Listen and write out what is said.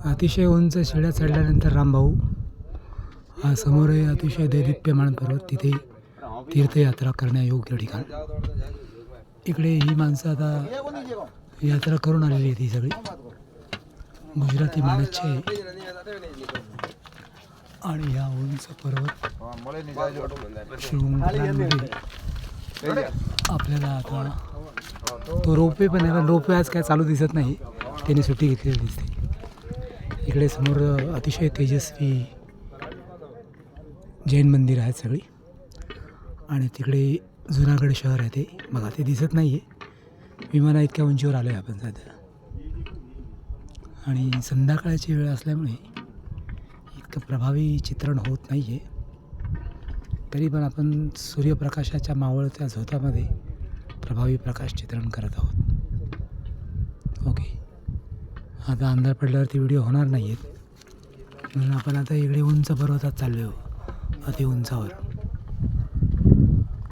अतिशय उंच शिड्या चढल्यानंतर रामभाऊ हा समोर आहे अतिशय दैदिप्यमान पर्वत, तिथे तीर्थयात्रा करण्यायोग्य ठिकाण. इकडे ही माणसं आता यात्रा करून आलेली आहे, ती सगळी गुजराती माणसं आहे. आणि ह्या उंच पर्वत शृंखलांमध्ये आपल्याला आता तो रोपवे पण आहे, पण रोपवे आज काय चालू दिसत नाही, त्याने सुट्टी घेतलेली दिसते. इकडे समोर अतिशय तेजस्वी जैन मंदिर आहेत सगळी, आणि तिकडे जुनागड शहर आहे ते बघा, ते दिसत नाही आहे. विमाना इतक्या उंचीवर आलो आहे आपण सध्या, आणि संध्याकाळची वेळ असल्यामुळे इतकं प्रभावी चित्रण होत नाही आहे. तरी पण आपण सूर्यप्रकाशाच्या मावळत्या झोतामध्ये प्रभावी प्रकाश चित्रण करत आहोत. ओके, आता अंधार पडल्यावरती व्हिडिओ होणार नाही आहेत, म्हणून आपण आता इकडे उंच पर्वतात चाललो आहोत, अति उंचावर.